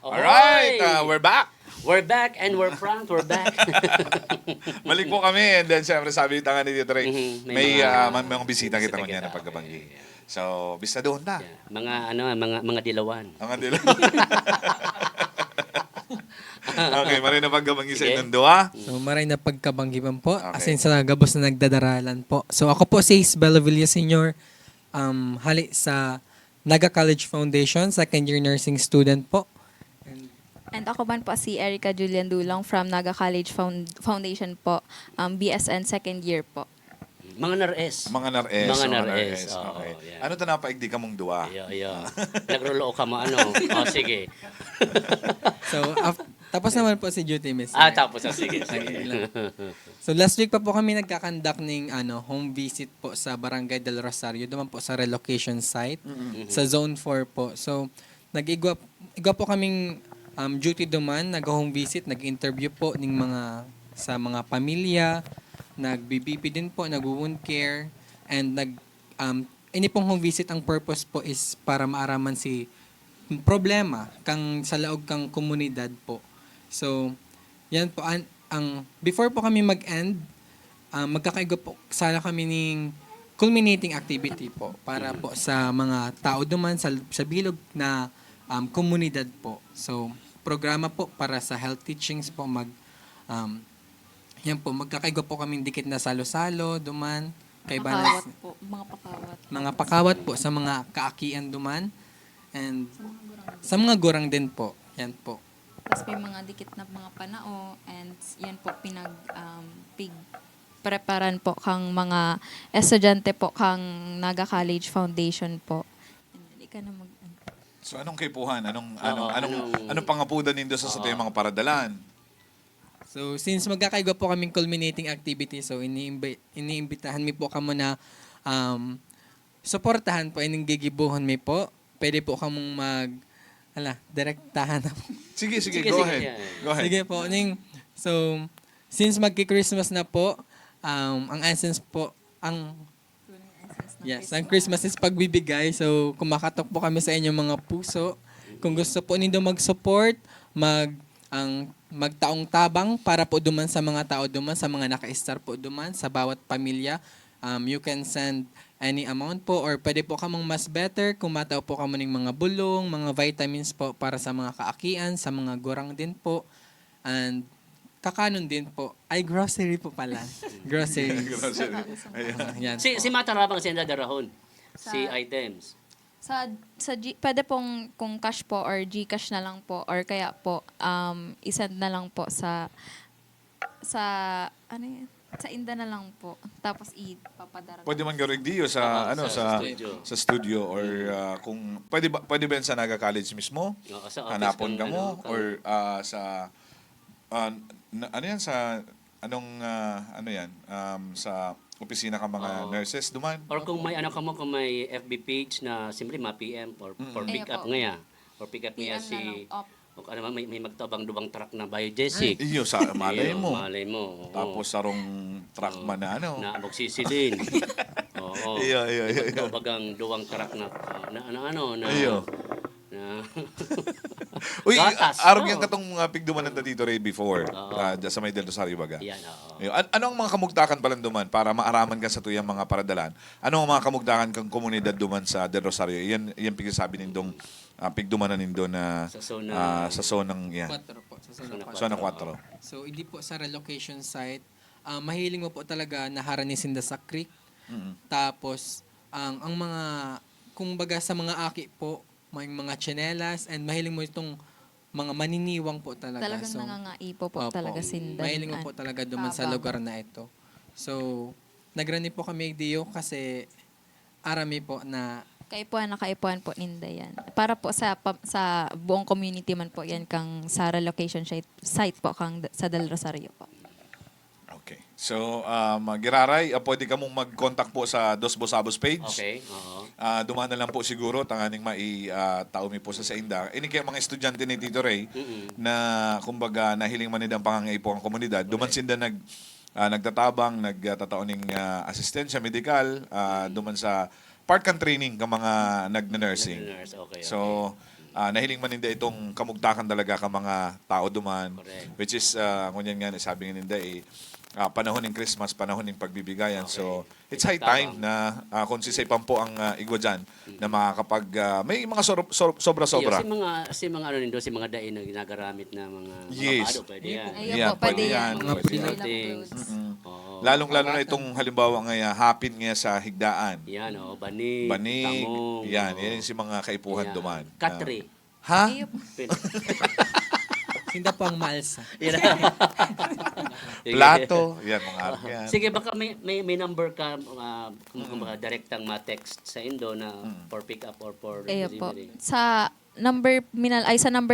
Alright, Ahoy! we're back. We're back and we're front, we're back. Balik po kami and then siyempre sabi yung tanga ni Tito Ray, Mhm, may may mga bisita kita bisita kunya kita, na pagkabanggi. okay, yeah. So, bisa doon na. Yeah. Mga dilawan. Ang adila. Okay, maray na pagkabanggi sa Sige. inyong dua. So maray na pagkabanggiban po. Okay. Asin sa gabos na nagdadaralan po. So ako po si Isabella Villa Senior. Hali sa Naga College Foundation, second year nursing student po. And ako man po si Erica Julian Dulong from Naga College Foundation po, BSN second year po. Mga nares. Mga nares. Mga mga nares, oo, Okay. yan. Ano to napaigdi ka mong dua? Ayo. Nagrolo ka mo ano. O, sige. So tapos naman po si duty miss. Tapos sige. Sige. So last week pa po kami nagkakandak ng home visit po sa Barangay del Rosario, duman po sa relocation site sa Zone 4 po. So nag-igwa po kaming duty duman, nag-home visit, nag-interview po ng sa mga pamilya, nag-BBP din po, nag-wound care, and ini pong home visit ang purpose po is para maaraman si problema kang sa laog kang komunidad po. So, yan po ang before po kami mag-end, magkakaigo po sana kami ng culminating activity po para po sa mga tao duman sa bilog na komunidad po. So, programa po para sa health teachings po yan po, magkakaigo po kami dikit na salo-salo duman kay Pakawat po, mga mga pakawat pakawat. po sa mga kaakian duman and sa mga gurang din po. Yan po. Tapos may mga dikit na mga panao and yan po preparan po kang mga estudyante po kang Naga College Foundation po. And hindi ka na So, anong kaipuhan? Anong anong pangapudan nindo sa yung mga paradalan? So, since magkakaigo po kaming culminating activity, so iniimbitahan mi po kamo na suportahan po, ining gigibuhon mi po. Pwede po kamong direktahan na po. Sige, Sige, go sige, ahead. yeah. Go ahead. Sige po. So, since magki-Christmas na po, ang essence po, ang Christmas is pagbibigay. So, kumakatok po kami sa inyong mga puso. Kung gusto po nindo mag-support, magtaong tabang para po duman sa mga tao duman, sa mga naka-star po duman, sa bawat pamilya. You can send any amount po or pwede po kamong mas better kung matao po kamo ng mga bulong, mga vitamins po para sa mga kaakian, sa mga gurang din po. And kakanon din po. Ay, grocery po pala. Groceries. Yan. Si Matarabang siya darahon. Si Sa- items. Pwede pong kung cash po or GCash na lang po or kaya po isend na lang po sa ano yan? Sa Inda na lang po. Tapos ipapadara. Pwede man gawin diyo sa sa studio. sa studio or kung pwede ba yan sa Naga College mismo? Oo, sa office Hanapon ka kang, mo ano, or sa ano yan sa ano yan sa opisina ka mga Oo. nurses duman? Or kung may kung may FB page na simply ma-PM or for pick Kaya up po. ngaya. For pick up ngaya PM na lang. si o ano man, may magtabang dubang truck na biogesic. Iyo sa malay Iyo, mo. Malay mo. oo. Tapos sarong truck man na ano. Na magsisilin. Oo. Iyo. Magtabagang duwang truck na Iyo. na Uy, Gatas, arog oo. yan katong mga pigduman ng Tito Ray before sa may Del Rosario baga. yan, oo. Ayun. Ano ang mga kamugtakan pala duman para maaraman ka sa tuyang mga paradalan? Ano ang mga kamugtakan kang komunidad duman sa Del Rosario? Yan pigsasabi nindong pigdumanan nindo na Sa zona- sa zonang yan. 4 po. Sa Zona Zona 4. 4. So, hindi po sa relocation site. Mahiling mo po talaga na haranisin sa creek. Tapos, ang mga, kumbaga sa mga aki po, may mga tsinelas and mahiling mo itong mga maniniwang po talaga. Talagang So, nangangaipo po opo, talaga Sinda. mahiling mo po talaga duman sa Tabang. lugar na ito. So, nagrani po kami diyo kasi arami po na Nakaipuan po ninda yan. Para po sa buong community man po yan kang sa relocation site po kang sa Del Rosario po. Okay. So, Giraray, pwede ka mong mag-contact po sa Dos Bosabos page. Okay, oo. Dumaan na lang po siguro, tanganing taumi po sa Inda. Ini kaya mga estudyante ni Tito Ray na kumbaga nahiling manidang pangangaipo ang komunidad. Duman sinda nagtatabang, nagtataon ng asistensya medikal, duman sa part kan training ka mga nagna-nursing. Nurse, okay. So, nahiling maninda itong kamugtakan talaga ka mga tao duman. Correct. Which is, ngunyan nga, sabi nga ninda panahon ng Christmas, panahon ng pagbibigayan. So, it's high time na kung sisay po ang igwa dyan na makakapag, may mga sobra-sobra. Si mga ano nindo, si mga dain na ginagaramit na mga Yes. bado, pwede yan. Ayun Yeah, po, pwede pwede yan. yan, Mga pwede filler yan. clothes. Oo. Lalong-lalo na itong halimbawa nga hapin nga sa higdaan. Yan, banig, Banig, tangong. yan si mga kaipuhan Yan. duman. Katri. Ha? Ayun po. Sinda po ang maalsa. Yan. Plato, yan mga ark yan. Sige, baka may number ka, kung baka direktang ma-text sa Indo na for pick up or for Ayun po. delivery. Sa number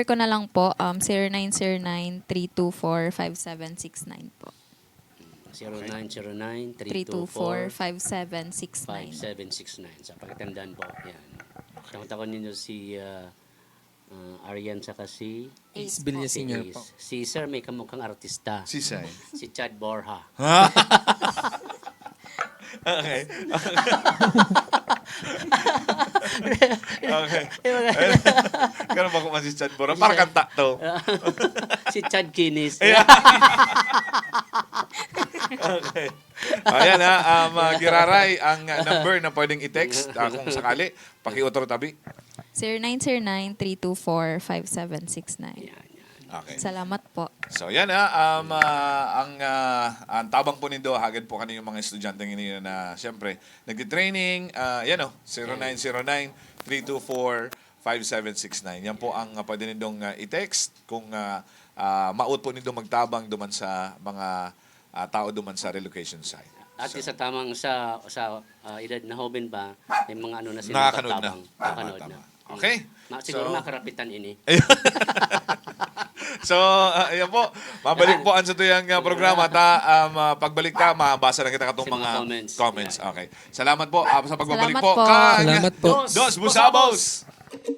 ko na lang po 0909-324-5769 po. 0909-324-5769. 324-5769. Sa pagtandaan po, yan. Takot-takot ninyo si Arian saka si Ace Bilya si Senior Ace. po. Si Sir may kamukhang artista. Sisay. Si Chad Borja. Okay. Okay. Ganun ba kung si Chad Bora? Para kanta to. Si Chad Kinis. Okay. Ayan Giraray, ang number na pwedeng i-text kung sakali. Pakiutro tabi. 0909-324-5769. Yan. Okay. Salamat po. So yan ang tabang po nindo hagad po kanino mga estudyante ngayon na siyempre nagti-training 0909-324-5769. Yan po ang pwede nindong i-text kung maut po nindo magtabang duman sa mga tao duman sa relocation site. At sa tamang sa edad na hoben ba, may mga ano na sila Nakakanood na. Nakakanood na. Tama. Okay. Siguro So- makarapitan ini. So, ayan po. Mabalik po ang sa tuyang programa. Pagbalik ta, mabasa na kita katong Sa mga mga comments. Okay. Salamat po sa pagbabalik Salamat po. po. Salamat po. Dos Busabos!